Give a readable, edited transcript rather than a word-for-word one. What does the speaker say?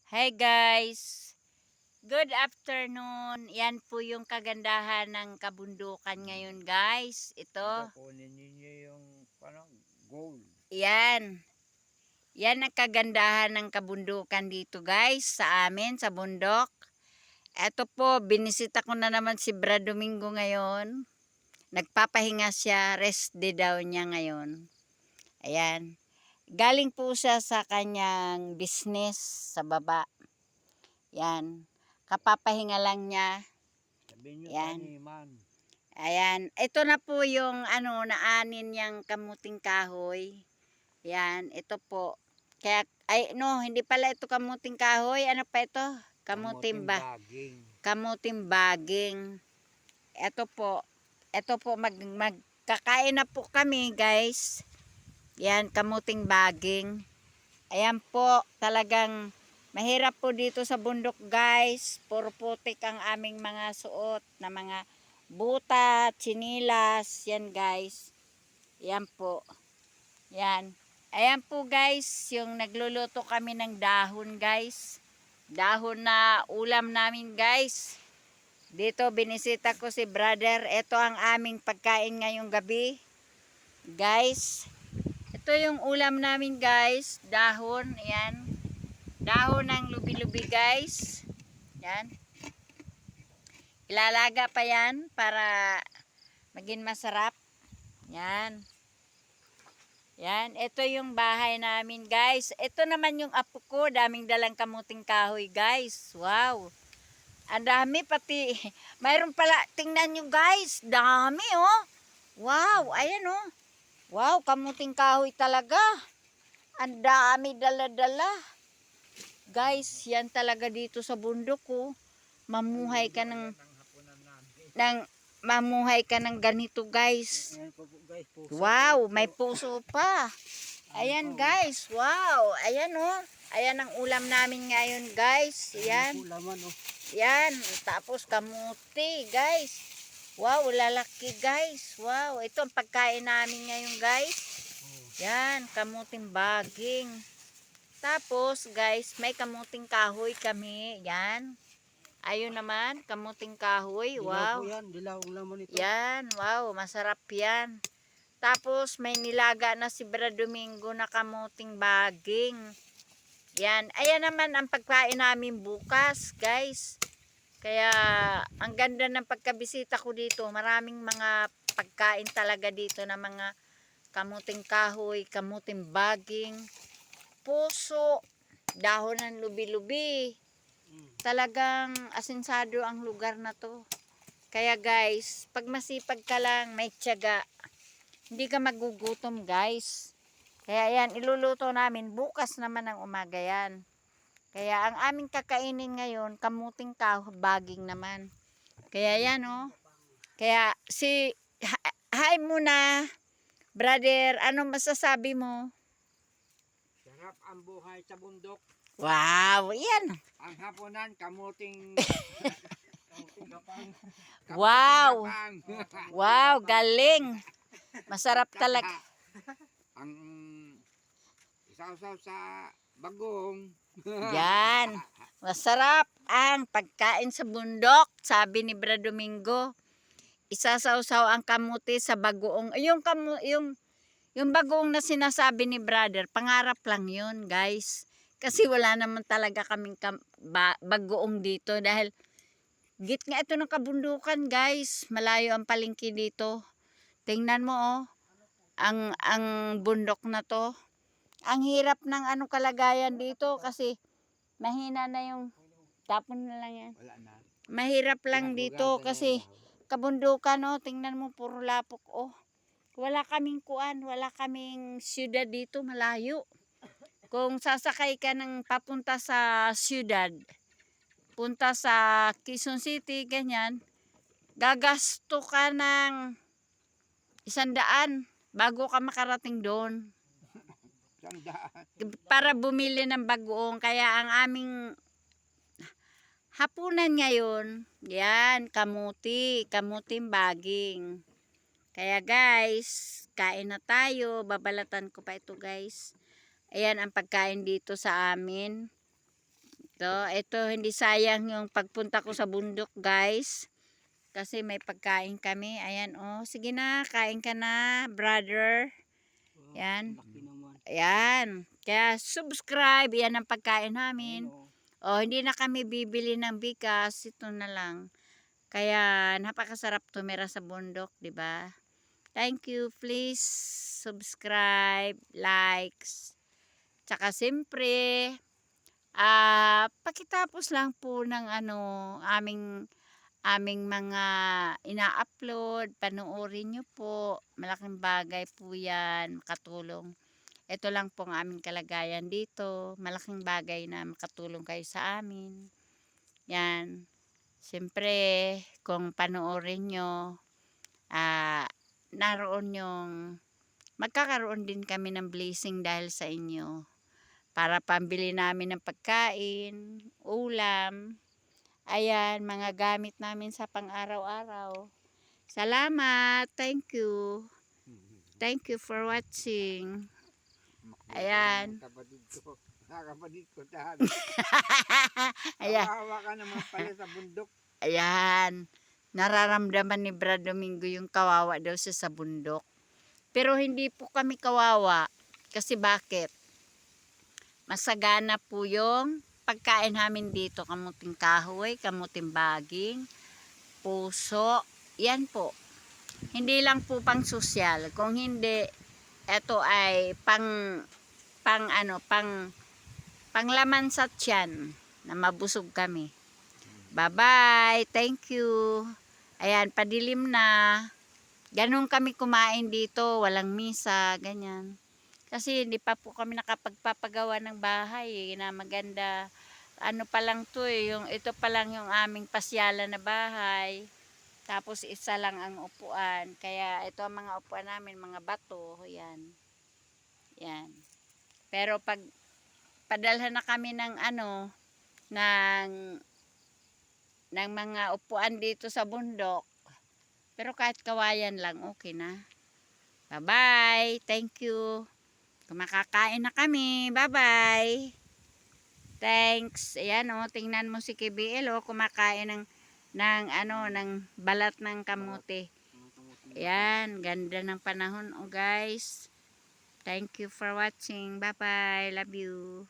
Hi guys! Good afternoon! Yan po yung kagandahan ng kabundukan ngayon guys. Ito, Kunin ninyo yung parang gold. yan. Yan ang kagandahan ng kabundukan dito guys sa amin, sa bundok. Ito po, binisita ko na naman si Brad Domingo ngayon. Nagpapahinga siya, rest day daw niya ngayon. Ayan. Galing po siya sa kanyang business sa baba. Yan. Kapapahinga lang niya. Sabihin nyo Yan. taniman. Ayan. Ito na po yung naanin niyang kamuting kahoy. Yan. Ito po. Kaya, hindi pala ito kamuting kahoy. Ano pa ito? Kamuting baging. Kamuting baging. Ito po. Ito po, magkakain na po kami guys. Yan, kamuting baging. Ayan po, talagang mahirap po dito sa bundok guys. Puro putik ang aming mga suot na mga buta, tsinilas. Yan guys. Yan po. Yan. Ayan po guys, yung nagluluto kami ng dahon guys. Dahon na ulam namin guys. Dito binisita ko si brother. Ito ang aming pagkain ngayong gabi. Guys, ito yung ulam namin guys. Dahon, ayan. Dahon ng lubi-lubi guys. Yan. Ilalaga pa yan para maging masarap. Yan. Yan. Ito yung bahay namin guys. Ito naman yung apo ko. Daming dalang kamuting kahoy guys. Wow. Ang dami pati. Mayroon pala. Tingnan nyo guys. Dami oh. Wow. Ayan oh. Wow. Kamuting kahoy talaga. Ang dami dala-dala. Guys, yan talaga dito sa bundok ko. Mamuhay ka ng ganito guys. Wow, may puso pa. Ayan guys, wow. Ayan oh. Ayan ang ulam namin ngayon guys. Ayan. Yan, tapos kamuti guys. Wow, lalaki guys. Wow, ito ang pagkain namin ngayon guys. Yan, kamuting baging. Tapos guys, may kamuting kahoy kami. Yan. Ayun naman, kamuting kahoy. Wow. Dilaw naman ito. Yan, wow, masarap yan. Tapos may nilaga na si Brad Domingo na kamuting baging. Yan. Ayan naman ang pagkain namin bukas, guys. Kaya ang ganda ng pagkabisita ko dito. Maraming mga pagkain talaga dito na mga kamuting kahoy, kamuting baging, puso, dahon ng lubi-lubi. Talagang asinsado ang lugar na to. Kaya guys, pag masipag ka lang, may tiyaga, hindi ka magugutom guys. Kaya yan, iluluto namin. Bukas naman ng umaga yan. Kaya ang aming kakainin ngayon, kamuting kahoy, baging naman. Kaya yan oh. Kaya hi muna, brother, ano masasabi mo? Sarap ang buhay sa bundok. Wow, yan. Ang hapunan, kamuting... Wow. Wow, galing. Masarap talaga. Ang isaw-saw sa bagong. Yan. Masarap ang pagkain sa bundok, sabi ni Brad Domingo. Isasaw-saw ang kamuti sa bagoong. Yung bagoong na sinasabi ni brother, pangarap lang yun, guys. Kasi wala naman talaga kaming bagoong dito dahil gitna ito ng kabundukan, guys. Malayo ang palengke dito. Tingnan mo oh, ang bundok na to. Ang hirap ng kalagayan dito kasi mahina na yung tapon na lang yan. Wala na. Mahirap lang dito kasi kabundukan oh, tingnan mo puro lapok oh. Wala kaming kuan, wala kaming siyudad dito, malayo. Kung sasakay ka ng papunta sa siyudad, punta sa Quezon City, ganyan, gagasto ka ng 100 bago ka makarating doon. Para bumili ng bagoong. Kaya ang aming hapunan ngayon, yan, kamuting baging. Kaya guys, kain na tayo. Babalatan ko pa ito guys. Ayan ang pagkain dito sa amin. Ito hindi sayang yung pagpunta ko sa bundok, guys. Kasi may pagkain kami. Ayan, oh. Sige na, kain ka na, brother. Yan. Laki naman. Ayan. Kaya subscribe. Yan ang pagkain namin. Ano? Oh, hindi na kami bibili ng bigas. Ito na lang. Kaya napakasarap tumira sa bundok, 'di ba? Thank you. Please subscribe, likes. Tsaka siyempre, pakitapos lang po ng aming mga ina-upload, panoorin nyo po. Malaking bagay po 'yan, makatulong. Ito lang po ang aming kalagayan dito. Malaking bagay na makatulong kayo sa amin. Yan. Siyempre, kung panoorin nyo, naroon yung magkakaroon din kami ng blessing dahil sa inyo. Para pambili namin ng pagkain, ulam, ayan, mga gamit namin sa pang-araw-araw. Salamat. Thank you. Thank you for watching. Ayan. Kapatid ko. Kapatid ko dahil. Ayan. Kawawa ka naman pala sa bundok. Ayan. Nararamdaman ni Brad Domingo yung kawawa daw siya sa bundok. Pero hindi po kami kawawa. Kasi bakit? Masagana po yung pagkain namin dito. Kamuting kahoy, kamuting baging, puso. Yan po. Hindi lang po pang sosyal. Kung hindi, ito ay panglaman sa tiyan na mabusog kami. Bye-bye. Thank you. Ayan, padilim na. Ganun kami kumain dito. Walang misa, ganyan. Kasi hindi pa po kami nakapagpapagawa ng bahay na maganda. Ano pa lang to ito pa lang yung aming pasyalan na bahay. Tapos isa lang ang upuan. Kaya ito ang mga upuan namin, mga bato. Yan. Yan. Pero pag padalhan na kami ng ng mga upuan dito sa bundok. Pero kahit kawayan lang, okay na. Bye-bye. Thank you. Kumakakain na kami. Bye-bye. Thanks. Ayan tingnan mo si KBL kumakain ng balat ng kamote. Ayan, ganda ng panahon guys. Thank you for watching. Bye-bye. Love you.